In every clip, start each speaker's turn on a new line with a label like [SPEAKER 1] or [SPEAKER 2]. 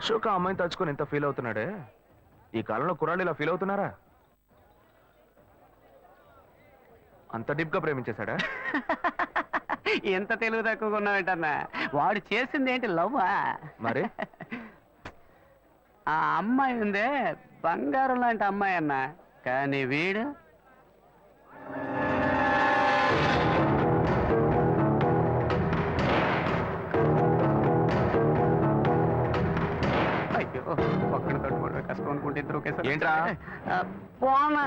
[SPEAKER 1] అశోక్ ఆ అమ్మాయిని తలుచుకొని ఎంత ఫీల్ అవుతున్నాడే, ఈ కాలంలో కుర్రాళ్ళు ఇలా ఫీల్ అవుతున్నారా? అంత డీప్ గా ప్రేమించేశాడా?
[SPEAKER 2] ఎంత తెలివి తక్కువగా ఉన్నావేంటన్నా? వాడు చేసింది ఏంటి లవ్వా?
[SPEAKER 1] మరి
[SPEAKER 2] ఆ అమ్మాయి ఉందే బంగారం లాంటి అమ్మాయి అన్న, కానీ వీడు అయ్యో ఒక్కడి తోటి కష్టం అనుకుంటే ఇద్దరు ఒకేసారి
[SPEAKER 1] ఏంట్రా?
[SPEAKER 2] పోనా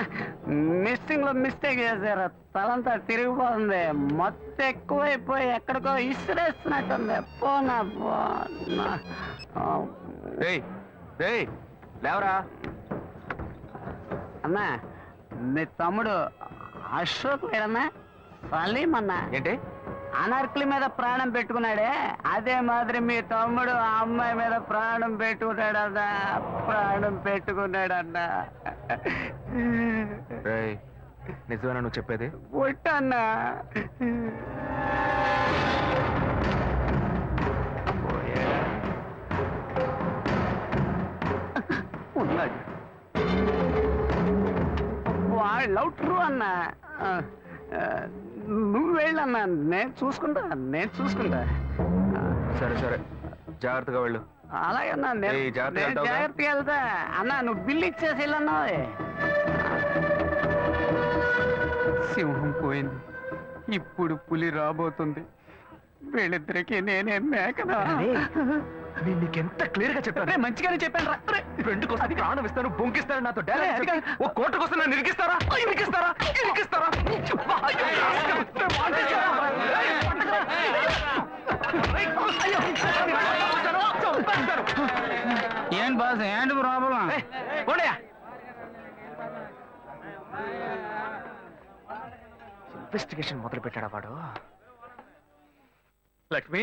[SPEAKER 2] మిస్సింగ్ లో మిస్టేక్ చేశారు, తలంతా తిరిగిపోతుంది, మొత్తం ఎక్కువైపోయి ఎక్కడికో ఇసిరేస్తున్నట్టుంది. పోనా పోనా
[SPEAKER 1] లేవరా
[SPEAKER 2] అన్నా, మీ తమ్ముడు అశోక్ లేడన్నా? సలీం అన్నా
[SPEAKER 1] ఏంటి?
[SPEAKER 2] అనార్కలి మీద ప్రాణం పెట్టుకున్నాడే, అదే మాదిరి మీ తమ్ముడు ఆ అమ్మాయి మీద ప్రాణం పెట్టుకున్నాడన్నా, ప్రాణం పెట్టుకున్నాడన్నా.
[SPEAKER 1] నిజమేనా నువ్వు చెప్పేది?
[SPEAKER 2] పుట్టన్నా ఉన్నాడు, వాళ్ళు ట్రూ అన్నా. నువ్వు వెళ్ళన్నా, నేను చూసుకుంటా.
[SPEAKER 1] సరే సరే, జాగ్రత్తగా వెళ్ళు.
[SPEAKER 2] అలాగన్నా, నేను జాగ్రత్తగా వెళ్తా అన్నా. నువ్వు బిల్లు ఇచ్చేసి వెళ్ళన్నా. సింహం పోయింది, ఇప్పుడు పులి రాబోతుంది. వీళ్ళిద్దరికి నేనే మేకనా?
[SPEAKER 1] నేను నీకెంత క్లియర్ గా చెప్పాను.
[SPEAKER 2] మంచిగానే చెప్పాను రా.
[SPEAKER 1] ఫ్రెండ్ కోసం ప్రాణం ఇస్తాను, బొంకిస్తాను, నాతో ఓ కోట కోసం నన్ను ఇరికిస్తారా?
[SPEAKER 2] ఏంటి బాస్, ఏంటి ప్రాబ్లం?
[SPEAKER 1] ఇన్వెస్టిగేషన్ మొదలు పెట్టాడా వాడు?
[SPEAKER 3] లక్ష్మి,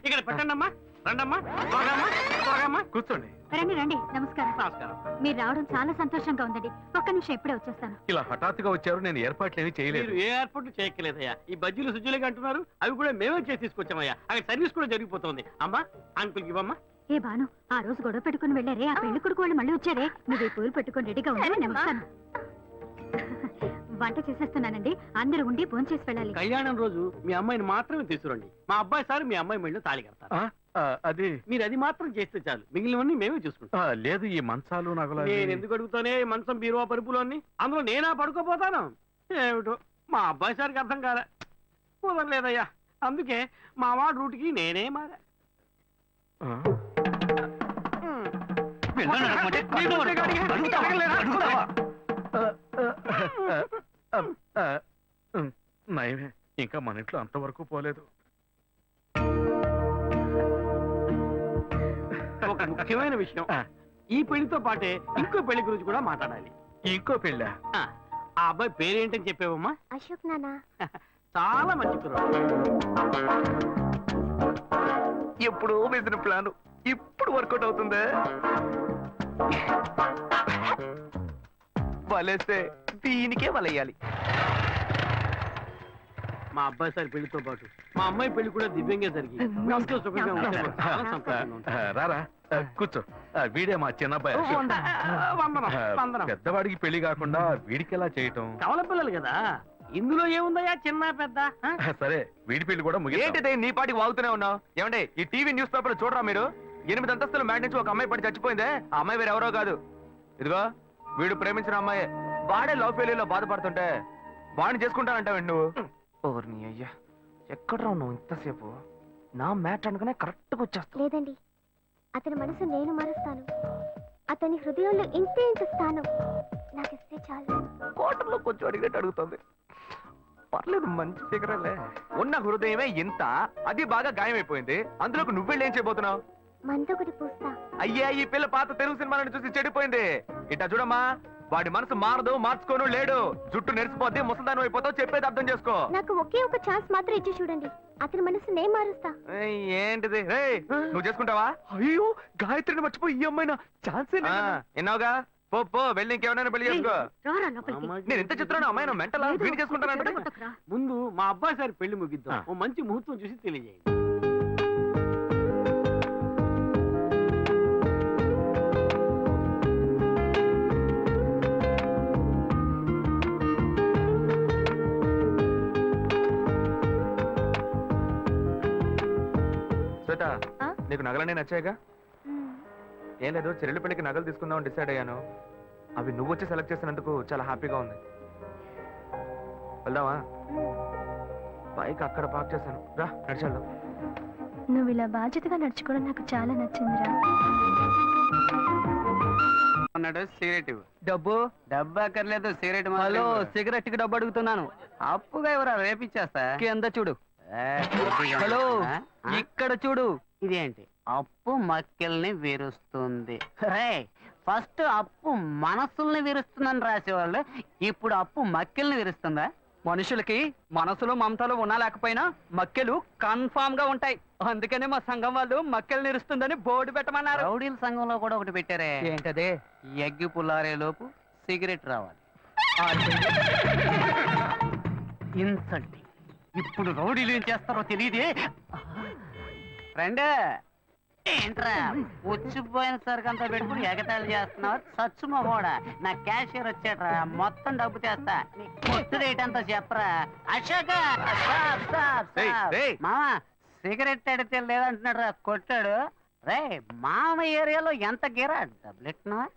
[SPEAKER 2] ఇక్కడ పెట్టండమ్మా.
[SPEAKER 3] కూర్చోండి.
[SPEAKER 4] రండి రండి. నమస్కారం. మీరు రావడం చాలా సంతోషంగా ఉందండి. ఒక్క నిమిషం ఇప్పుడే వచ్చేస్తాను.
[SPEAKER 3] ఇలా హఠాత్తుగా వచ్చారు, నేను ఏర్పాట్లేమీ చేయలేదు.
[SPEAKER 5] ఏ ఏర్పాట్లు చేయక్కలేదయ్యా. ఈ బజ్జీలు సుజ్జులుగా అంటున్నారు, అవి కూడా మేమే చేసి తీసుకొచ్చామయ్యా. అక్కడ సర్వీస్ కూడా జరిగిపోతుంది. అమ్మా, అంకుల్కి ఇవ్వమ్మా.
[SPEAKER 4] ఏ బాను, ఆ రోజు గొడవ పెట్టుకుని వెళ్ళారే, ఆ పెళ్లి కొడుకు వాళ్ళు మళ్ళీ వచ్చారే. నువ్వు ఈ పూలు పెట్టుకుని రెడీగా ఉండాలి. నమస్కారం. వంట చేసేస్తున్నానండి, అందరూ ఉండి భోంచేసి వెళ్ళాలి.
[SPEAKER 5] కళ్యాణం రోజు మీ అమ్మాయిని మాత్రమే తీసుకురండి. మా అబ్బాయి సార్ మీ అమ్మాయి మెళ్ళో తాళి కడతారు.
[SPEAKER 3] అది
[SPEAKER 5] మీరు అది మాత్రం చేస్తే చాలు, మిగిలినవన్నీ మేమే చూసుకుంటాం.
[SPEAKER 3] లేదు, ఈ మంచాలు నగలు
[SPEAKER 5] నేను ఎందుకు అడుగుతానే? మంచం బీరువా పరుపులు అన్ని అందులో నేనా పడుకోపోతాను? ఏమిటో మా అబ్బాయి సార్కి అర్థం కాలే, కుదరలేదయ్యా. అందుకే మా వాడు రూట్కి నేనే మారా.
[SPEAKER 3] నయమే, ఇంకా మన ఇంట్లో అంతవరకు పోలేదు.
[SPEAKER 5] ఒక ముఖ్యమైన విషయం, ఈ పెళ్లితో పాటే ఇంకో పెళ్లి గురించి కూడా మాట్లాడాలి.
[SPEAKER 3] ఇంకో పెళ్ళ?
[SPEAKER 5] ఆ అబ్బాయి పేరేంటని చెప్పావమ్మా?
[SPEAKER 4] అశోక్ నానా.
[SPEAKER 5] చాలా మంచి కుర్రాడు.
[SPEAKER 1] ఎప్పుడు వేసిన ప్లాన్ ఇప్పుడు వర్కౌట్ అవుతుందే. వలేస్తే దీనికే వలయ్యాలి.
[SPEAKER 5] మా అబ్బాయి సార్ పెళ్లితో పాటు మా అమ్మాయి పెళ్లి కూడా దివ్యంగా జరిగి ఎంతో సుఖంగా ఉంటే మాకు చాలా సంతోషంగా ఉంటుంది.
[SPEAKER 3] రారా, కూర్చో. వీడే మా చిన్నబ్బాయి. పెద్దవాడికి పెళ్లి కాకుండా వీడికి ఎలా చేయటం?
[SPEAKER 5] కవల పిల్లలు కదా, ఇందులో ఏముందయ్యా చిన్న పెద్ద.
[SPEAKER 3] సరే, వీడి పెళ్లి కూడా
[SPEAKER 1] ఏంటిదే నీ పాటికి వాగుతూనే ఉన్నావు? ఏమంటే ఈ టీవీ న్యూస్ పేపర్ చూడరా మీరు? 8 అంతస్తుల మ్యాట్ నుంచి ఒక అమ్మాయి పడి చచ్చిపోయిందే. ఆ అమ్మాయి వేరే ఎవరో కాదు, ఇదిగో వీడు ప్రేమించిన అమ్మాయి. వాడే లవ్ ఫెయిల్యూర్ లో బాధపడుతుంటే వాడిని చేసుకుంటానంటావు నువ్వు? ఓర్ని అయ్యా, ఎక్కడ నువ్వు ఇంతసేపు? నా మ్యాట్ అనుకునే కరెక్ట్ గా వచ్చేస్తా.
[SPEAKER 6] లేదండి, అతని మనసు నేను మారుస్తాను. అతని హృదయంలో ఇంతే ఇంత స్థానం నాకు ఇస్తే చాలు.
[SPEAKER 1] కోటర్లో కొంచెం అడిగినట్టు అడుగుతుంది. పర్లేదు, మంచి ఫిగరలే. ఉన్న హృదయమే ఇంత, అది బాగా గాయమైపోయింది. అందులోకి నువ్వెళ్ళేం చేయబోతున్నావు?
[SPEAKER 6] మందొకటి పూస్తా.
[SPEAKER 1] అయ్యా, ఈ పిల్ల పాత తెలుగు సినిమాలను చూసి చెడిపోయింది. ఇట్టా చూడమ్మా, వాడి మనసు మారదు, మార్చుకోను లేడు. జుట్టు నెరిసిపోద్ది, ముసల్దానం అయిపోతావు. చెప్పేది అర్థం చేసుకో.
[SPEAKER 6] నాకు ఒకే ఒక ఛాన్స్ మాత్రం ఇచ్చి చూడండి, అతని మనసు నేను మారుస్తా.
[SPEAKER 1] ఏంటిది? నువ్వు చేసుకుంటావా? అయ్యో, గాయత్రిని మర్చిపోయి ఈ అమ్మాయినా ఛాన్స్ ఎన్నావుగా. పో వెళ్ళి ఇంకేమైనా పెళ్లి చేసుకో. నేను ఎంత చిత్రాన్ని అమ్మాయి మెంటల్ వీడి చేసుకుంటానంటే.
[SPEAKER 5] ముందు మా అబ్బాయి సార్ పెళ్లి ముగిద్దాం, ఓ మంచి ముహూర్తం చూసి తెలియజేయండి.
[SPEAKER 1] శ్వేత
[SPEAKER 6] ఆ?
[SPEAKER 1] నీకు నగలన్నీ నచ్చాయిగా
[SPEAKER 6] మ్మ్.
[SPEAKER 1] ఏం లేదు చెల్లెలి పెళ్లికి నగలు తీసుకుందామని డిసైడ్ అయ్యాను అవి నువ్వు వచ్చి సెలెక్ట్ చేసినందుకు చాలా హ్యాపీగా ఉంది వెళ్దామా బైక్ అక్కడ పార్క్ చేశాను రా నడిచెళ్దాం
[SPEAKER 6] నువ్వు ఇలా బాధ్యతగా నడుచుకోవడం నాకు చాలా నచ్చిందిరా.
[SPEAKER 2] అన్నాడు సిగరెట్ ఇవ్వు. డబ్బు అక్కర్లేదు సిగరెట్ హలో సిగరెట్ కి డబ్బు అడుగుతున్నాను అప్పుగా ఎవరా రేపిచ్చేస్తా కింద చూడు హలో ఇక్కడ చూడు ఇదేంటి అప్పు మక్కెల్ని విరుస్తుంది రే ఫస్ట్ అప్పు మనసుల్ని విరుస్తుందని రాసేవాళ్ళు ఇప్పుడు అప్పు మక్కెల్ని విరుస్తుందా మనుషులకి మనసులో మమతలు ఉన్నా లేకపోయినా మక్కెలు కన్ఫామ్ గా ఉంటాయి అందుకనే మా సంఘం వాళ్ళు మక్కెలు నిరుస్తుందని బోర్డు పెట్టమన్నారు రౌడీల సంఘంలో కూడా ఒకటి పెట్టారే ఏంటదే ఎగ్గి పుల్లారే లోపు సిగరెట్ రావాలి ఇన్సల్టింగ్ ఇప్పుడు రౌడీలు ఏం చేస్తారో తెలియదే ఫ్రెండ్ ఏంట్రా వచ్చిపోయిన సరికంతా పెట్టుకుని ఎగతాళి చేస్తున్నావు సచ్చు మొహోడా నా క్యాషియర్ వచ్చాడ్రా మొత్తం డబ్బు చేస్తా నీ కొట్టు రేట్ అంతా చెప్పరా అశోక మామ సిగరెట్ అడితే లేదంటున్నాడు రా కొట్టాడు రే మామ ఏరియాలో ఎంత గిరా డబ్బులెట్టినావా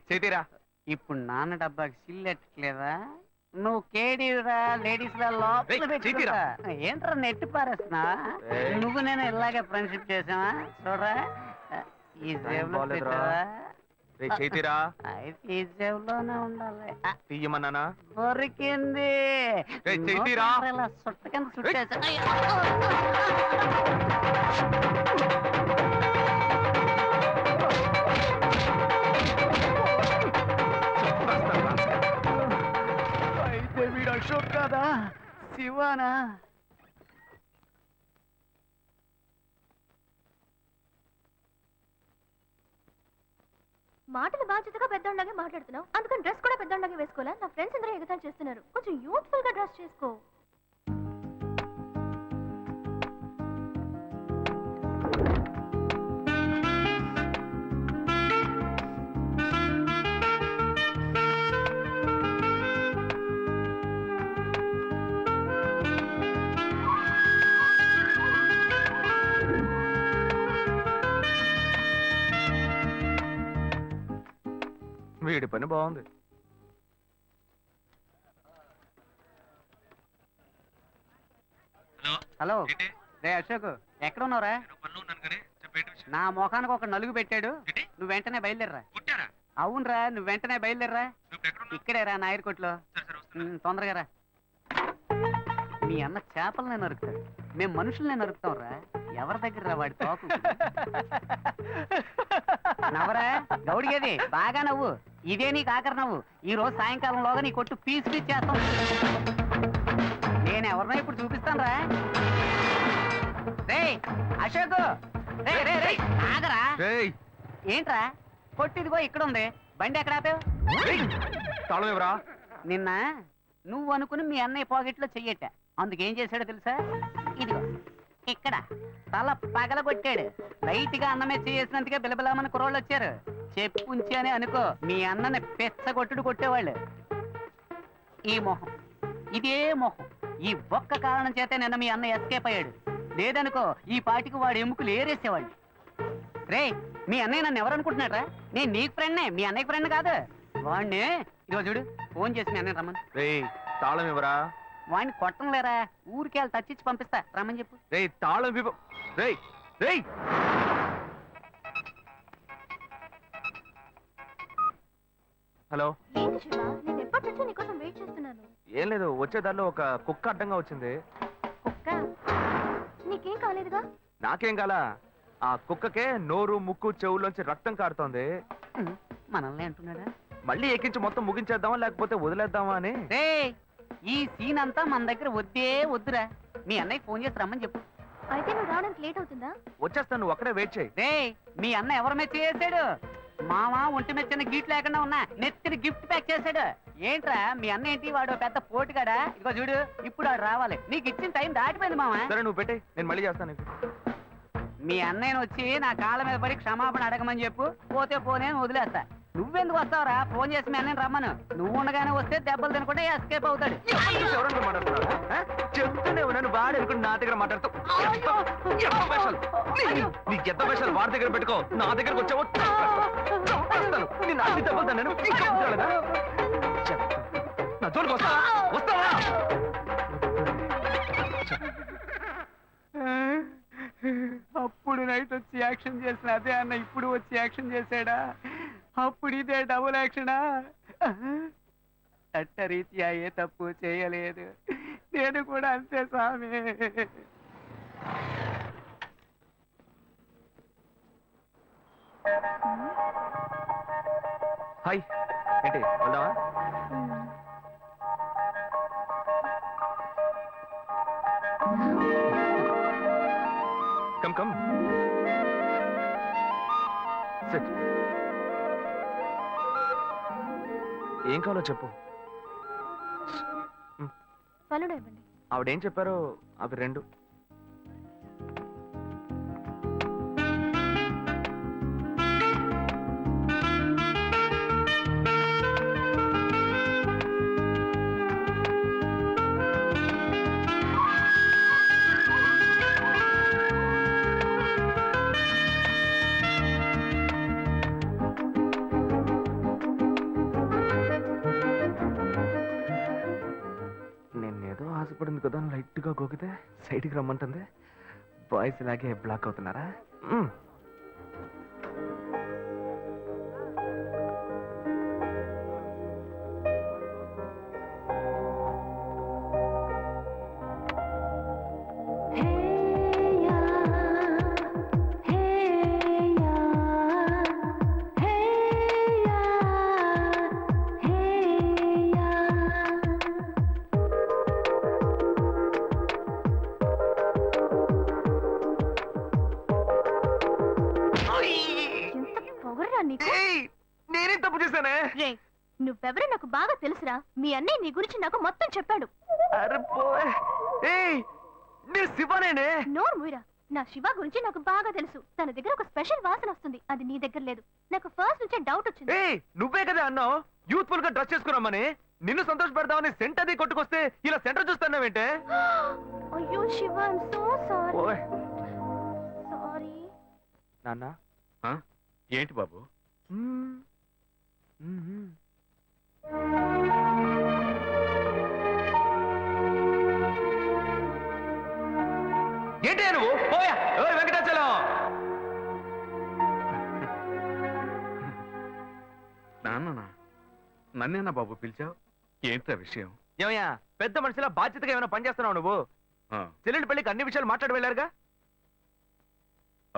[SPEAKER 1] చేతిరా
[SPEAKER 2] ఇప్పుడు నాన్న డబ్బాకి సిల్లెట్టలేదా నువ్వు కేడీరా లేడీస్ ఏంట్రా నెట్టి పారేస్తున్నా నువ్వు నేను ఇలాగే ఫ్రెండ్షిప్ చేసావా చూడరా ఈ జేబులో పెట్టావా
[SPEAKER 1] చేతిరా
[SPEAKER 2] అయితే ఈ జేబులోనే ఉండాలి
[SPEAKER 1] తీయమన్నానా
[SPEAKER 2] దొరికింది
[SPEAKER 1] చేతిరా
[SPEAKER 2] ఇలా సుట్ట కింద సుట్టేసా అయితే వీడు అశోక్ కాదా శివానా
[SPEAKER 6] మాటలు బాధ్యతగా పెద్దోళ్ళలాగే మాట్లాడుతున్నావు అందుకని డ్రెస్ కూడా పెద్దోళ్ళలాగే వేసుకోవాలా నా ఫ్రెండ్స్ అందరూ ఎగతాళి చేస్తున్నారు కొంచెం యూత్ఫుల్ గా డ్రెస్ చేసుకో.
[SPEAKER 1] వీడి పని బాగుంది
[SPEAKER 2] హలో రే అశోక్ ఎక్కడ ఉన్నావురా నా ముఖానికి ఒక నలుగు పెట్టాడు నువ్వు వెంటనే బయలుదేరరా అవునరా నువ్వు వెంటనే బయలుదేరరా ఇక్కడే రా నాయర్కోట్లో తొందరగా రా మీ అన్న చేపలనే నరుకుతాడు మేము మనుషుల్నే నరుకుతాం రా ఎవరి దగ్గర రా వాడి తోకు నవ్వరా గౌడిగేది బాగా నవ్వు ఇదే నీకు ఆఖరి నవ్వు ఈ రోజు సాయంకాలంలోగా నీ కొట్టు పీస్ పీస్ చేస్తాం నేను ఎవరినో ఇప్పుడు చూపిస్తాను రా రే అశోక్ రే రే రే ఆగరా ఏంట్రా కొట్టు ఇదిగో ఇక్కడ ఉంది బండి ఎక్కడ ఆపావు
[SPEAKER 1] తాళం ఎవరా
[SPEAKER 2] నిన్న నువ్వు అనుకుని మీ అన్నయ్య పాకెట్లో చెయ్యట అందుకేం చేశాడో తెలుసా ఇదిగో ఇక్కడ తల పగలగొట్టాడు లైట్ గా అన్నమే చేసినందుకే బిలబిలామని కుర్రోళ్ళు వచ్చారు చెప్పుంచి అని అనుకో మీ అన్నని పెచ్చగొట్టుడు కొట్టేవాళ్ళు ఈ మొహం ఇదే మొహం ఈ ఒక్క కారణం చేతే నిన్న మీ అన్న ఎస్కేప్ అయ్యాడు లేదనుకో ఈ పాటికి వాడు ఎముకలు ఏరేసేవాళ్ళు రే మీ అన్నయ్య నన్ను ఎవరనుకుంటున్నాడ్రా నేను నీకు ఫ్రెండ్నే మీ అన్నయ్య ఫ్రెండ్ కాదు వాడిని ఇదిగో చూడు ఫోన్ చేసి మీ అన్నయ్య రమ్మని
[SPEAKER 1] తాళం ఇవ్వరా
[SPEAKER 2] వాడిని కొట్టం లేరా ఊరికి వెళ్ళి తచ్చిచ్చి పంపిస్తా రమ్మని చెప్పు
[SPEAKER 1] తాళం హలో
[SPEAKER 6] ఏంటి శివ నేను ఎప్పటి నుంచో నీకోసం వెయిట్ చేస్తున్నాను.
[SPEAKER 1] ఏం లేదు వచ్చే దారిలో ఒక కుక్క అడ్డంగా వచ్చింది
[SPEAKER 6] కుక్క నీకేం కాలేదుగా?
[SPEAKER 1] నాకేం కాలా ఆ కుక్కకే నోరు ముక్కు చెవుల్లోంచి రక్తం కారుతోంది
[SPEAKER 2] మనల్ని అంటున్నాడా
[SPEAKER 1] మళ్ళీ ఎక్కించి మొత్తం ముగించేద్దామా లేకపోతే వదిలేద్దామా అని
[SPEAKER 2] ఈ సీన్ అంతా మన దగ్గర వద్దే వద్దురా మీ అన్నయ్య ఫోన్ చేసి రమ్మని చెప్పు
[SPEAKER 6] అయితే నువ్వు రావడానికి లేట్ అవుతుందా?
[SPEAKER 1] వచ్చేస్తాను నువ్వు అక్కడే వెయిట్ చేయి
[SPEAKER 2] మీ అన్న ఎవరి మెచ్చ చేశాడు మామ ఒంటి మెచ్చిన గీట్ లేకుండా ఉన్నా నెత్తిని గిఫ్ట్ ప్యాక్ చేశాడు ఏంట్రా మీ అన్న ఏంటి వాడు పెద్ద పోటుగాడా ఇదిగో చూడు ఇప్పుడు వాడు రావాలి నీకు ఇచ్చిన టైం దాటిపోయింది మామ
[SPEAKER 1] సరే నువ్వు పెట్టే నేను మళ్ళీ చేస్తాను నీకు.
[SPEAKER 2] మీ అన్నయ్యను వచ్చి నా కాళ్ళ మీద పడి క్షమాపణ అడగమని చెప్పు పోతే పోనే వదిలేస్తా నువ్వెందుకు వస్తావురా ఫోన్ చేసి మీ అన్నయ్యను రమ్మను నువ్వు ఉండగానే వస్తే దెబ్బలు తినకుండా ఎస్కేప్ అవుతాడు
[SPEAKER 1] ఎవరన్నా మాట్లాడుతున్నారా? చెప్తూనే ఉన్నాను వాడు అనుకుని నా దగ్గర మాట్లాడుతూ ఎంత వేషాలు నీకు ఎంత వేషాలు వాడి దగ్గర పెట్టుకో నా దగ్గరకు వచ్చావో చంపేస్తాను. నేను అన్ని తప్పుతాను నేను ఇంకా ఉంచాలదా నా జోలికి వస్తావా వస్తావా
[SPEAKER 2] అప్పుడు నైట్ వచ్చి యాక్షన్ చేసిన అదే అన్న ఇప్పుడు వచ్చి యాక్షన్ చేశాడా? అప్పుడు ఇదే డబుల్ యాక్షనా? చట్టరీత్యా ఏ తప్పు చేయలేదు, నేను కూడా అంతే స్వామి.
[SPEAKER 1] హాయ్ ఏంటి వెళ్దామా? Come come SIT. ఏం కావాలో చెప్పు.
[SPEAKER 6] పలుడు ఇవ్వండి.
[SPEAKER 1] ఆవిడేం చెప్పారో అవి రెండు. నేనేదో ఆశపడింది కదా లైట్ గా గోకితే సైడ్కి రమ్మంటుంది. బాయ్స్ ఇలాగే బ్లాక్ అవుతున్నారా? నేనే తప్పు చేశానే.
[SPEAKER 6] రే, నువ్వెవరో నాకు బాగా తెలుసురా. మీ అన్నయ్య నీ గురించి నాకు మొత్తం చెప్పాడు.
[SPEAKER 1] అరే పోయ్. ఏయ్ నేను శివనేనే.
[SPEAKER 6] నోరు మూయరా. నా శివ గురించి నాకు బాగా తెలుసు. తన దగ్గర ఒక స్పెషల్ వాసన వస్తుంది, అది నీ దగ్గర లేదు. నాకు ఫస్ట్ నుంచే డౌట్ వచ్చింది.
[SPEAKER 1] ఏయ్ నువ్వే కదా అన్నావు యూత్ఫుల్ గా డ్రెస్ చేసుకున్నామని. నిన్ను సంతోష పెడదామని సెంట్ అది కొట్టుకొస్తే ఇలా సెంటర్ చూస్తున్నావేంటే?
[SPEAKER 6] అయ్యో శివ, ఐమ్ సో సారీ.
[SPEAKER 1] ఓయ్
[SPEAKER 6] సారీ
[SPEAKER 1] నాన్న.
[SPEAKER 3] ఏంటి బాబు?
[SPEAKER 1] ఏంటి నువ్వు? పోయా. ఓయ్ వెంకటాచలం.
[SPEAKER 3] నాన్న నన్నేనా బాబు పిలిచావు? ఏంటా విషయం?
[SPEAKER 1] ఏమయ్యా పెద్ద మనిషిలా బాధ్యతగా ఏమైనా పని చేస్తున్నావు నువ్వు?
[SPEAKER 3] ఆ,
[SPEAKER 1] చెల్లెలి పెళ్లికి అన్ని విషయాలు మాట్లాడి వెళ్ళారుగా.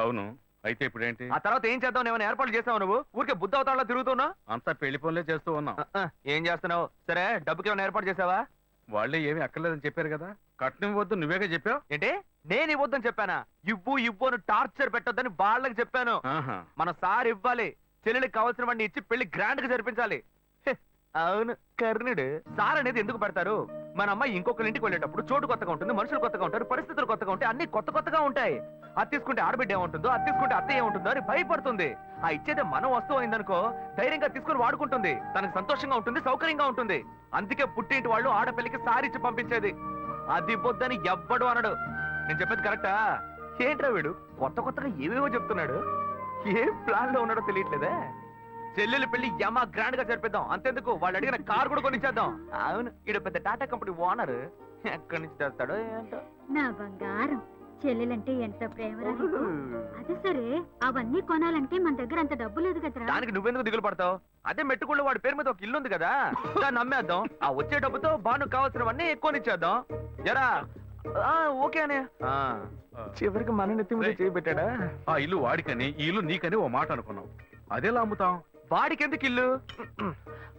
[SPEAKER 3] అవును. అయితే ఇప్పుడేంటి?
[SPEAKER 1] ఆ తర్వాత ఏం చేద్దాం ఏమైనా ఏర్పాట్లు చేస్తావు నువ్వు? ఊరికే బుద్ధ అవతారంలో తిరుగుతున్నావు.
[SPEAKER 3] అంతా పెళ్లి పనులే చేస్తూ ఉన్నాం.
[SPEAKER 1] ఏం చేస్తున్నావు? సరే డబ్బుకి ఏమైనా ఏర్పాటు చేసావా?
[SPEAKER 3] వాళ్ళే ఏమీ అక్కర్లేదని చెప్పారు కదా. కట్నం వద్దు నువ్వేగా చెప్పావు.
[SPEAKER 1] ఏంటి నేను ఇవ్వద్దని చెప్పానా? ఇవ్వు ఇవ్వు అని టార్చర్ పెట్టొద్దని వాళ్ళకి చెప్పాను.
[SPEAKER 3] ఆహా.
[SPEAKER 1] మన సార్ ఇవ్వాలి. చెల్లెలికి కావాల్సిన వాడిని ఇచ్చి పెళ్లి గ్రాండ్ గా జరిపించాలి. హె, అవును కర్ణుడు. సార్ అనేది ఎందుకు పెడతారు? మన అమ్మాయి ఇంకొకరి ఇంటికి వెళ్ళేటప్పుడు చోటు కొత్తగా ఉంటుంది, మనుషులు కొత్తగా ఉంటారు, పరిస్థితులు కొత్తగా ఉంటాయి, అన్ని కొత్త కొత్తగా ఉంటాయి. అది తీసుకుంటే ఆడబిడ్డ ఏముంటుందో, అది తీసుకుంటే అత్త ఏముంటుందో అని భయపడుతుంది. ఆ ఇచ్చేదే మనం వస్తువు అయిందనుకో ధైర్యంగా తీసుకుని వాడుకుంటుంది. తనకు సంతోషంగా ఉంటుంది, సౌకర్యంగా ఉంటుంది. అందుకే పుట్టింటి వాళ్ళు ఆడపిల్లకి సారిచ్చి పంపించేది. అది ఇవ్వొద్దని ఎవ్వడు అనడు. నేను చెప్పేది కరెక్టా? ఏంట్రా వీడు కొత్త కొత్తగా ఏవేవో చెప్తున్నాడు. ఏ ప్లాన్ లో ఉన్నాడో తెలియట్లేదే. చెల్లెలు పెళ్లి యమా గ్రాండ్ గా జరిపిద్దాం. అంతెందుకు వాళ్ళు అడిగిన కార్ కూడా కొనిచ్చేద్దాం. అవును ఈడు పెద్ద టాటా కంపెనీ ఓనర్. ఎక్కడి నుంచి తెస్తాడో ఏంటో.
[SPEAKER 4] నా బంగారం చెల్లెలంటే ఎంత ప్రేమరా నీకు. అది సరే అవన్నీ కొనాలంటే మన దగ్గర అంత డబ్బు లేదు కదరా.
[SPEAKER 1] దానికి నువ్వెందుకు దిగులు పడతావు? అదే మెట్టుకుళ్ళు వాడి పేరు మీద ఒక ఇల్లు ఉంది కదా, దాన్ని అమ్మేద్దాం. ఆ వచ్చే డబ్బుతో బాను కావాల్సినవన్నీ ఎక్కువనిచ్చేద్దాం. ఎరా ఓకే అనే. చివరికి మన నెత్తి మీద చేయబెట్టాడా?
[SPEAKER 3] ఆ ఇల్లు వాడికని ఈ ఇల్లు నీకని ఓ మాట అనుకున్నాం. అదేలా అమ్ముతాం?
[SPEAKER 1] వాడికి ఎందుకు ఇల్లు?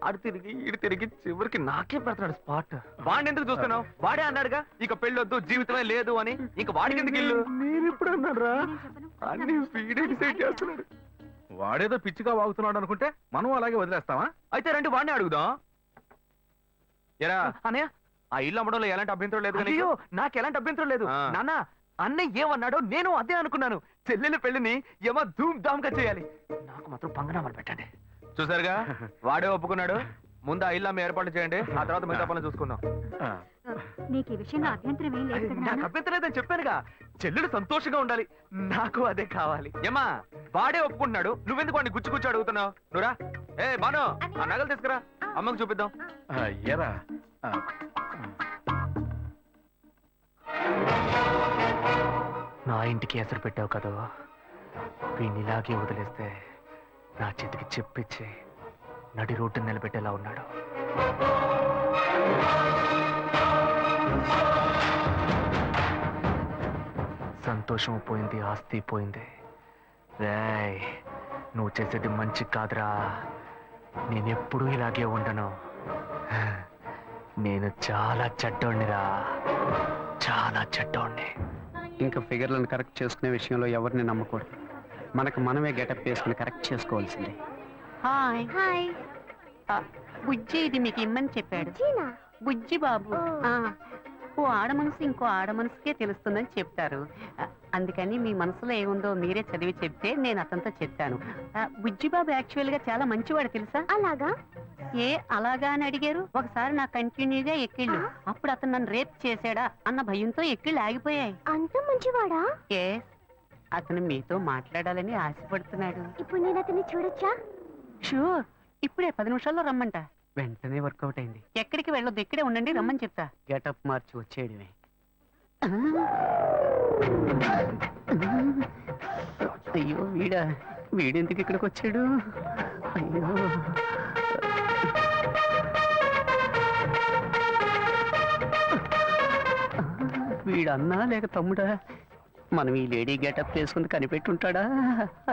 [SPEAKER 1] అడు తిరిగి ఇడు తిరిగి చివరికి నాకే పెడతాడు స్పాట్. వాడిని ఎందుకు చూస్తున్నావు? వాడే అన్నాడుగా ఇక పెళ్ళొద్దు జీవితమే లేదు అని. ఇంక వాడికి ఎందుకు ఇల్లు? నేను ఎప్పుడు అన్నారా? అన్ని వీడే డిసైడ్ చేస్తున్నాడు.
[SPEAKER 3] వాడేదో పిచ్చిగా వాగుతున్నాడు అనుకుంటే మనం అలాగే వదిలేస్తావా?
[SPEAKER 1] అయితే రండి వాడిని అడుగుదాం. ఎరా అన్నయ్య ఆ ఇల్లు అమ్మడంలో ఎలాంటి అభ్యంతరం లేదు. అయ్యో నాకు ఎలాంటి అభ్యంతరం లేదు నాన్న. అన్నయ్య ఏమన్నాడో నేను అదే అనుకున్నాను. చెల్లెల పెళ్లిని ఏమో ధూమ్ ధామ్ గా చేయాలి. నాకు మాత్రం పంగనామాలు పెట్టండి. చూసారుగా వాడే ఒప్పుకున్నాడు. ముందు ఆ ఇల్లు అమ్మ ఏర్పాటు చేయండి, ఆ తర్వాత మిగతా పనులు చూసుకుందాం.
[SPEAKER 4] నీకు ఈ విషయంలో అభ్యంతరం ఏం లేదు కదా
[SPEAKER 1] నాకు
[SPEAKER 4] నాన్న?
[SPEAKER 1] అభ్యంతరం లేదని చెప్పానుగా. చెల్లెలు సంతోషంగా ఉండాలి, నాకు అదే కావాలి. ఏమా వాడే ఒప్పుకుంటున్నాడు, నువ్వెందుకు వాడిని గుచ్చి గుచ్చి అడుగుతున్నావు? నువ్వురా. ఏ బాను, ఆ నగలు తీసుకురా, అమ్మకు చూపిద్దాం.
[SPEAKER 3] ఎరా
[SPEAKER 1] నా ఇంటికి ఎసరు పెట్టావు కదా, వీడిని ఇలాగే వదిలేస్తే నా చేతికి చెప్పిచ్చి నడి రోడ్డు నిలబెట్టేలా ఉన్నాడు. సంతోషం పోయింది, ఆస్తి పోయింది. రేయ్, నువ్వు చేసేది మంచి కాదురా. నేనెప్పుడూ ఇలాగే ఉండను. నేను చాలా చెడ్డోణ్ణిరా, చాలా చెడ్డోణ్ణి.
[SPEAKER 2] ఇంకా ఫిగర్లను కరెక్ట్ చేసుకునే విషయంలో ఎవరిని నమ్మకూడదు. మనకు మనమే గెటప్ వేసుకుని కరెక్ట్ చేసుకోవాల్సిందే.
[SPEAKER 7] Hi
[SPEAKER 6] hi.
[SPEAKER 7] బుజ్జి ఇది మీకు ఇమ్మని చెప్పాడు.
[SPEAKER 6] చీనా.
[SPEAKER 7] బుజ్జి బాబు
[SPEAKER 6] ఓ.
[SPEAKER 7] ఆ, ఓ ఆడ మనసు ఇంకో ఆడ మనసుకే తెలుస్తుందని చెప్తారు. అందుకని మీ మనసులో ఏముందో మీరే చదివి చెప్తే నేను అతనితో చెప్తాను. బుజ్జి బాబు యాక్చువల్ గా చాలా మంచివాడు తెలుసా?
[SPEAKER 6] అలాగా?
[SPEAKER 7] ఏ అలాగా అని అడిగారు. ఒకసారి నా కంటిన్యూగా ఎక్కిళ్ళు, అప్పుడు అతను నన్ను రేప్ చేశాడా అన్న భయంతో ఎక్కిళ్ళు ఆగిపోయాయి.
[SPEAKER 6] అంత మంచివాడా?
[SPEAKER 7] ఏ అతను మీతో మాట్లాడాలని ఆశపడుతున్నాడు.
[SPEAKER 6] ఇప్పుడు నేను అతన్ని చూడొచ్చా?
[SPEAKER 7] షూర్, ఇప్పుడే 10 నిమిషాల్లో రమ్మంట.
[SPEAKER 2] వెంటనే వర్కౌట్ అయింది.
[SPEAKER 7] ఎక్కడికి వెళ్ళొద్దు, ఇక్కడే ఉండండి, రమ్మని చెప్తా.
[SPEAKER 2] గెటప్ మార్చి వచ్చేయడమే.
[SPEAKER 7] అయ్యో వీడెందుకు ఇక్కడికి వచ్చాడు? అయ్యో వీడన్నా లేక తమ్ముడా? మనం ఈ లేడీ గెటప్ వేసుకుని కనిపెట్టుంటాడా?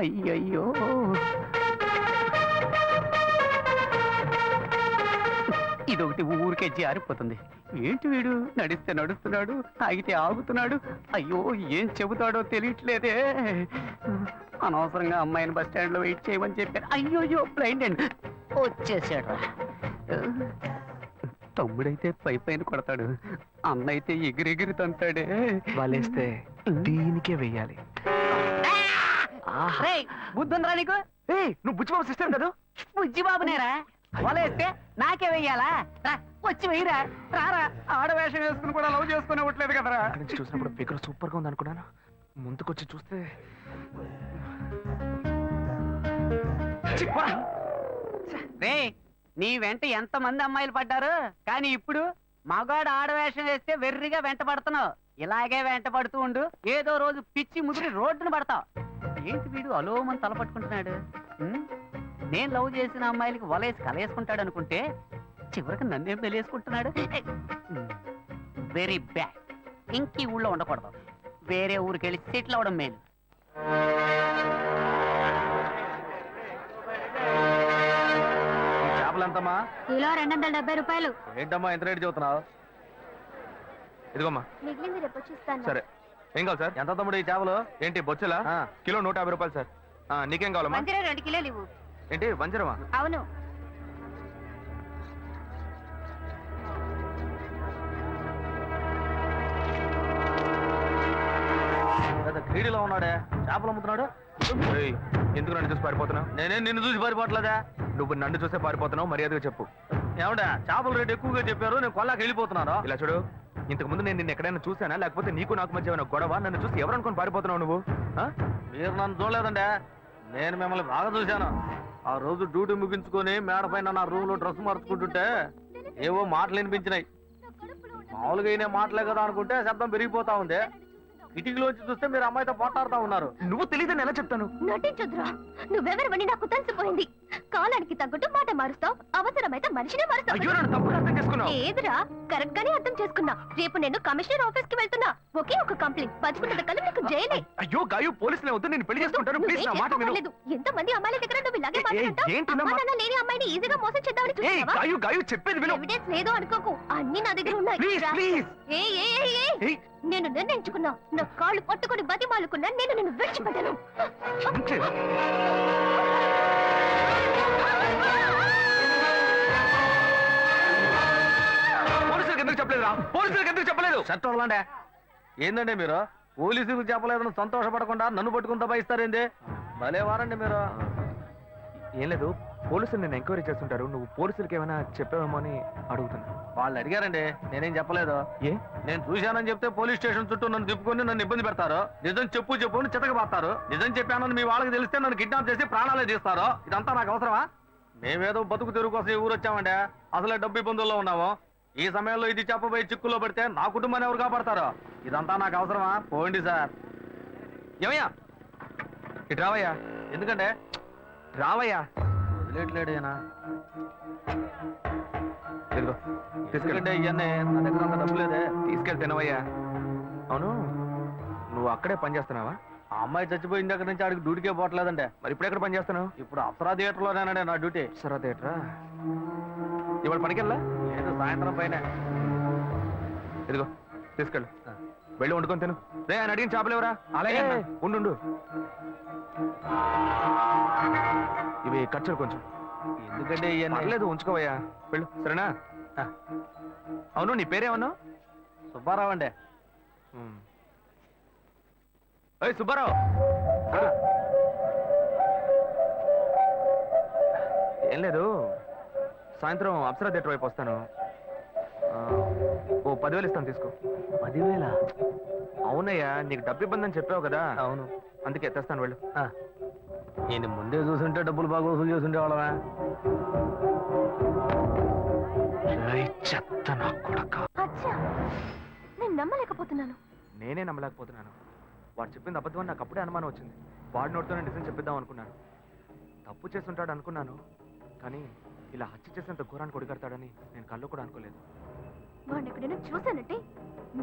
[SPEAKER 7] అయ్యయ్యో ఇదొకటి ఊరికే జారిపోతుంది. ఏంటి వీడు నడిస్తే నడుస్తున్నాడు, ఆగితే ఆగుతున్నాడు. అయ్యో ఏం చెబుతాడో తెలియట్లేదే. అనవసరంగా అమ్మాయిని బస్ స్టాండ్ లో వెయిట్ చేయమని చెప్పారు. అయ్యోయ్యో బ్లైండ్ అండ్ వచ్చేసాడు. తమ్ముడైతే పైన కొడతాడు, అన్న అయితే ఎగిరెగిరి తంతాడే.
[SPEAKER 1] వాళ్ళేస్తే దీనికే వెయ్యాలి.
[SPEAKER 7] బుద్ధుందిరా నీకు?
[SPEAKER 1] నువ్వు బుచ్చిబాబు సిస్టర్ కదా?
[SPEAKER 7] బుజ్జి బాబునేరా వలేస్తే నాకే వెయ్యాలా? రా, వచ్చి వెయ్యరా, రారా.
[SPEAKER 2] ఆడవేషం వేసుకుని కూడా లవ్ చేసుకుని ఇవ్వట్లేదు కదరా.
[SPEAKER 1] అక్కడి నుంచి చూసినప్పుడు ఫిగర్ సూపర్ గా ఉంది అనుకున్నాను. ముందుకొచ్చి చూస్తే
[SPEAKER 7] రే, నీ వెంట ఎంత మంది అమ్మాయిలు పడ్డారు, కానీ ఇప్పుడు మగాడు ఆడవేషం వేస్తే వెర్రిగా వెంట పడుతున్నావు. ఇలాగే వెంట పడుతూ ఉండు, ఏదో రోజు పిచ్చి ముదిరి రోడ్డును పడతావు. ఏంటి వీడు అలోమని తలపట్టుకుంటున్నాడు? నేను లవ్ చేసిన అమ్మాయిలకి వలేసి కలేసుకుంటాడు అనుకుంటే చివరికి నన్నేం తెలియసుకుంటున్నాడు. Very bad. ఇంక ఈ ఊళ్ళో ఉండకూడదు, వేరే ఊరికి వెళ్ళి సెటిల్ అవడం మేలు.
[SPEAKER 1] చేపలంతమ్మా?
[SPEAKER 4] కిలో 270 రూపాయలు.
[SPEAKER 1] ఏంటమ్మా ఎంత రేటు చెబుతున్నావు? ఇదిగోమ్మా.
[SPEAKER 6] మిగిలింది రేపు చూస్తాను.
[SPEAKER 1] సరే, ఏం కావాలి సార్? ఎంత తమ్ముడు ఈ చేపలు? ఏంటి బొచ్చులా? కిలో 150 రూపాయలు సార్. నీకేం కావాలమ్మా?
[SPEAKER 7] 2 కిలోలు ఇవ్వు.
[SPEAKER 1] ఏంటి వంజరమా?
[SPEAKER 7] అవును.
[SPEAKER 1] క్రీడలో ఉన్నాడే, చేపలు అమ్ముతున్నాడు. ఎందుకు నన్ను చూసి పారిపోతున్నావు? నేనే నిన్ను చూసి పారిపోవట్లేదా? నువ్వు నన్ను చూసే పారిపోతున్నావు, మర్యాదగా చెప్పు. ఏమంటా చేపల రేటు ఎక్కువగా చెప్పారు, నేను కొల్లాకి వెళ్ళిపోతున్నాను. ఇలా చూడు, ఇంతకు ముందు నేను నిన్ను ఎక్కడైనా చూసానా, లేకపోతే నీకు నాకు మధ్య ఏమైనా గొడవ? నన్ను చూసి ఎవరు అనుకుని పారిపోతున్నావు నువ్వు? మీరు నన్ను చూడలేదండి, నేను మిమ్మల్ని బాగా చూశాను. ఆ రోజు డ్యూటీ ముగించుకొని మేడ పైన నా రూమ్ లో డ్రెస్ మార్చుకుంటుంటే ఏవో మాటలు వినిపించినాయి. మామూలుగా అయినా మాటలే కదా అనుకుంటే శబ్దం పెరిగిపోతా ఉంది. కిటికీలోంచి చూస్తే మీరు అమ్మాయితో పోట్లాడుతూ ఉన్నారు. నువ్వు తెలియదని ఎలా చెప్తాను?
[SPEAKER 6] నటించొద్దురా, నువ్వెవరివని నాకు తెలిసిపోయింది. కాలానికి తగ్గట్టు మాట మారుస్తావు, అవసరమైతే మనిషినే మారుస్తావు.
[SPEAKER 1] అయ్యో, నన్ను తప్పుగా అర్థం చేసుకున్నావు.
[SPEAKER 6] ఏదిరా, కరెక్ట్ గానే అర్థం చేసుకున్నా. రేపు నేను కమిషనర్ ఆఫీస్ కి వెళ్తున్నా. ఒకే ఒక కంప్లైంట్, పంచుకున్న కల నీకు జైలే.
[SPEAKER 1] అయ్యో గాయు, పోలీసులే వద్దు, నేను పెళ్లి చేసుకుంటాను. ప్లీజ్ నా మాట విను.
[SPEAKER 6] ఎంత మంది అమ్మాయిల దగ్గర నువ్వు ఇలాగే మాట్లాడతావు?
[SPEAKER 1] ఏంటి
[SPEAKER 6] అమ్మా నాన్న లేని అమ్మాయిని ఈజీగా మోసం చేద్దామని
[SPEAKER 1] ఏయ్
[SPEAKER 6] చూస్తావా?
[SPEAKER 1] గాయు, గాయు చెప్పేది విను.
[SPEAKER 6] ఎవిడెన్స్ లేదు అనుకోకు, అన్ని నా దగ్గర ఉన్నాయి.
[SPEAKER 1] ప్లీజ్
[SPEAKER 6] రా.
[SPEAKER 1] ప్లీజ్.
[SPEAKER 6] ఏయ్, ఏయ్, ఏయ్, ఏయ్.
[SPEAKER 1] ఏయ్.
[SPEAKER 6] నేను నిర్ణయించుకున్నా, నా కాళ్ళు పట్టుకొని బతిమాలుకున్నా, నేను నిన్ను విడిచిపెట్టను.
[SPEAKER 1] అంతే. పోలీసులకు ఎందుకు చెప్పలేదురా? పోలీసులకు ఎందుకు చెప్పలేదు? చట్టంలాండే ఏందండి మీరు? పోలీసులకు చెప్పలేదని సంతోషపడకుండా నన్ను పట్టుకుని దబాయిస్తారేంది? భలే వారండి మీరు. ఏం లేదు, పోలీసులు నేను ఎంక్వైరీ చేస్తుంటారు, నువ్వు పోలీసులకి ఏమైనా చెప్పావేమో అని అడుగుతున్నా.
[SPEAKER 5] వాళ్ళు అడిగారండి, నేనేం చెప్పలేదు.
[SPEAKER 1] ఏ?
[SPEAKER 5] నేను చూశానని చెప్తే పోలీస్ స్టేషన్ చుట్టూ నన్ను తిప్పుకొని నన్ను ఇబ్బంది పెడతారు. నిజం చెప్పు చెప్పు అని చితకబాస్తారు. నిజం చెప్పానని మీ వాళ్ళకి తెలిస్తే నన్ను కిడ్నాప్ చేసి ప్రాణాలే తీస్తారు. ఇదంతా నాకు అవసరమా? మేమేదో బతుకు తెరుగు కోసం ఈ ఊరు వచ్చామండి. అసలే డబ్బు ఇబ్బందుల్లో ఉన్నాము. ఈ సమయంలో ఇది చెప్పబోయి చిక్కుల్లో పడితే నా కుటుంబాన్ని ఎవరు కాపాడతారో? ఇదంతా నాకు అవసరమా? పోండి సార్.
[SPEAKER 1] ఏమయ్యా ఇటు రావయ్యా.
[SPEAKER 5] ఎందుకంటే
[SPEAKER 1] రావయ్యా.
[SPEAKER 5] వదిలేట్లేడు ఈయన.
[SPEAKER 1] ఇదిగో
[SPEAKER 5] ఎందుకంటే ఇవన్నీ నా దగ్గర అంత డబ్బు లేదే.
[SPEAKER 1] తీసుకెళ్ళి తినవయ్యా. అవును, నువ్వు అక్కడే పని చేస్తున్నావా?
[SPEAKER 5] ఆ అమ్మాయి చచ్చిపోయిన దగ్గర నుంచి ఆడికి డ్యూటీకే పోవట్లేదంటే.
[SPEAKER 1] మరి ఇప్పుడు ఎక్కడ పని చేస్తున్నావు?
[SPEAKER 5] ఇప్పుడు అప్సరా థియేటర్లోనేనండి నా డ్యూటీ.
[SPEAKER 1] సరే థియేటరా. ఇవాళ పనికెళ్ళా?
[SPEAKER 5] లేదు, సాయంత్రం పైన.
[SPEAKER 1] ఇదిగో తీసుకెళ్ళు, వెళ్ళి వండుకొని తిను. రే ఆయన అడిగిన చేపలేవరా?
[SPEAKER 5] అలాగే అన్న.
[SPEAKER 1] ఉండు. ఇవి ఖర్చులు కొంచెం.
[SPEAKER 5] ఎందుకంటే ఇవన్నీ
[SPEAKER 1] పర్లేదు, ఉంచుకోవయ్యా. వెళ్ళు, సరేనా? అవును, నీ పేరేమన్నావు?
[SPEAKER 5] సుబ్బారావు అండి.
[SPEAKER 1] ఏయ్ సుబ్బారావు. ఏం లేదు, సాయంత్రం అప్సరా థియేటర్ వైపు వస్తాను. ఓ 10,000 ఇస్తాను, తీసుకో.
[SPEAKER 5] 10,000?
[SPEAKER 1] అవునయ్యా, నీకు డబ్బు ఇబ్బంది అని చెప్పావు కదా.
[SPEAKER 5] అవును.
[SPEAKER 1] అందుకే తెస్తాను, వెళ్ళు.
[SPEAKER 5] నేను ముందే చూసుంటే డబ్బులు బాగా వసూలు చేస్తుంటే వాళ్ళవా?
[SPEAKER 1] చెత్త నా కొడక.
[SPEAKER 6] అచ్చా, నేను నమ్మలేకపోతున్నాను.
[SPEAKER 1] నేనే నమ్మలేకపోతున్నాను. వాడు చెప్పింది అబద్ధం అని నాకు అప్పుడే అనుమానం వచ్చింది. వాడి నోటితోనే నిజం చెప్పిద్దాం అనుకున్నాను. తప్పు చేస్తుంటాడు అనుకున్నాను, కానీ ఇలా హత్య చేసేంత ఘోరాన్ని కొడిగడతాడని నేను కళ్ళు కూడా అనుకోలేదు.
[SPEAKER 6] వాడిని ఎక్కడైనా చూశానంటే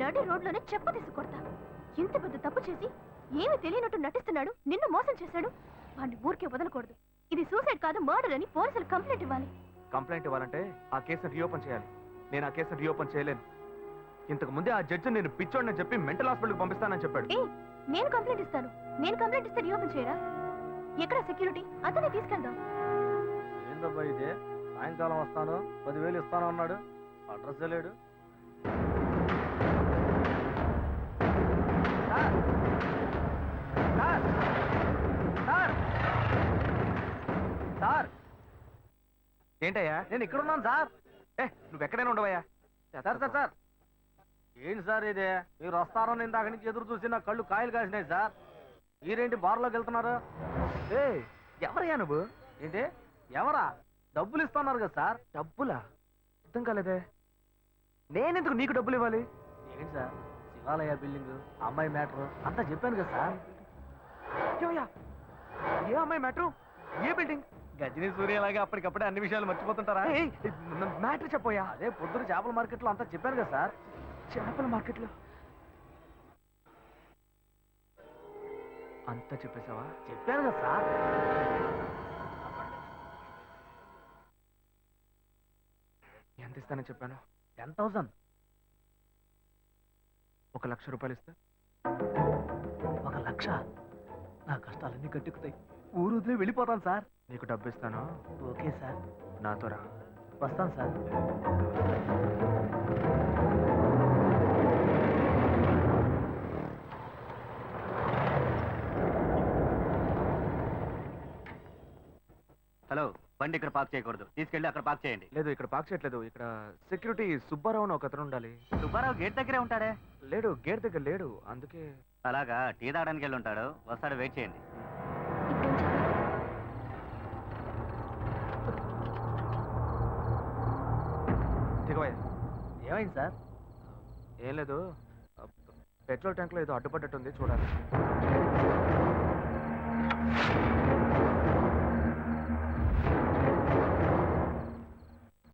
[SPEAKER 6] నడి రోడ్లోనే చెప్ప తీసుకొడతా. ఇంత పెద్ద తప్పు చేసి ఏమీ తెలియనట్టు నటిస్తున్నాడు, నిన్ను మోసం చేశాడు. వాడిని ఊరికే వదలకూడదు. ఇది సూసైడ్ కాదు, మర్డర్ అని పోలీసులు కంప్లైంట్ ఇవ్వాలి.
[SPEAKER 1] కంప్లైంట్ ఇవ్వాలంటే ఆ కేసును రీఓపెన్ చేయాలి. నేను ఆ కేసును రీఓపెన్ చేయలేను. ఇంతకు ముందే ఆ జడ్జి నేను పిచ్చోడని చెప్పి మెంటల్ హాస్పిటల్కి పంపిస్తానని చెప్పాడు.
[SPEAKER 6] నేను కంప్లైంట్ ఇస్తాను. నేను కంప్లైంట్ ఇస్తే రీఓపెన్ చేయరా? ఎక్కడ సెక్యూరిటీ? అతనే తీసుకెళ్దాం.
[SPEAKER 5] ఏందబ్బా ఇది? సాయంకాలం వస్తాను, 10,000 ఇస్తాను అన్నాడు. అడ్రస్ లేడు. సార్,
[SPEAKER 1] ఏంటయ్యా?
[SPEAKER 5] నేను ఇక్కడ ఉన్నాను సార్.
[SPEAKER 1] నువ్వు ఎక్కడైనా ఉండవయ్యా.
[SPEAKER 5] సార్ ఏంటి సార్ ఇది? మీరు వస్తారని ఇందాక నుంచి ఎదురు చూసి నా కళ్ళు కాయలు కాసినాయి సార్. మీరేంటి బార్లోకి వెళ్తున్నారు?
[SPEAKER 1] ఎవరయ్యా నువ్వు?
[SPEAKER 5] ఏంటి ఎవరా? డబ్బులు ఇస్తున్నారు కదా సార్.
[SPEAKER 1] డబ్బులా? అర్థం కాలేదే. నేనెందుకు నీకు డబ్బులు ఇవ్వాలి?
[SPEAKER 5] ఏంటి సార్, శివాలయ బిల్డింగ్, అమ్మాయి మ్యాటర్ అంతా చెప్పాను కదా సార్.
[SPEAKER 1] ఏమయ్యా? ఏ అమ్మాయి మ్యాటర్? ఏ బిల్డింగ్?
[SPEAKER 5] గజనీ సూర్యలాగా అప్పటికప్పుడే అన్ని విషయాలు మర్చిపోతుంటారా?
[SPEAKER 1] మ్యాటర్ చెప్పోయా.
[SPEAKER 5] అదే పొద్దున చేపల మార్కెట్లో అంతా చెప్పాను కదా సార్.
[SPEAKER 1] చేపల మార్కెట్లో అంతా చెప్పేశావా?
[SPEAKER 5] చెప్పాను కదా సార్.
[SPEAKER 1] ఎంత ఇస్తానని చెప్పాను?
[SPEAKER 5] 10,000.
[SPEAKER 1] 1,00,000 రూపాయలు ఇస్తా.
[SPEAKER 5] 1,00,000? నా కష్టాలన్నీ గట్టెక్కుతాయి. ఊరు వదిలే వెళ్ళిపోతాను సార్.
[SPEAKER 1] నీకు డబ్బు ఇస్తాను.
[SPEAKER 5] Okay sir.
[SPEAKER 1] నాతో రా.
[SPEAKER 5] వస్తాను సార్.
[SPEAKER 7] హలో, బండి ఇక్కడ పార్క్ చేయకూడదు, తీసుకెళ్ళి అక్కడ పార్క్ చేయండి.
[SPEAKER 1] లేదు, ఇక్కడ పార్క్ చేయట్లేదు. ఇక్కడ సెక్యూరిటీ సుబ్బారావు అని ఒక అతను ఉండాలి.
[SPEAKER 7] సుబ్బారావు గేట్ దగ్గరే ఉంటాడే.
[SPEAKER 1] లేడు, గేట్ దగ్గర లేడు. అందుకే.
[SPEAKER 7] అలాగా, టీ తాగడానికి వెళ్ళి ఉంటాడు. వస్తాడు, వెయిట్ చేయండి.
[SPEAKER 1] దిగవయ్యా.
[SPEAKER 5] ఏమైంది సార్?
[SPEAKER 1] ఏం లేదు, పెట్రోల్ ట్యాంక్లో ఏదో అడ్డుపడ్డట్టుంది, చూడాలి.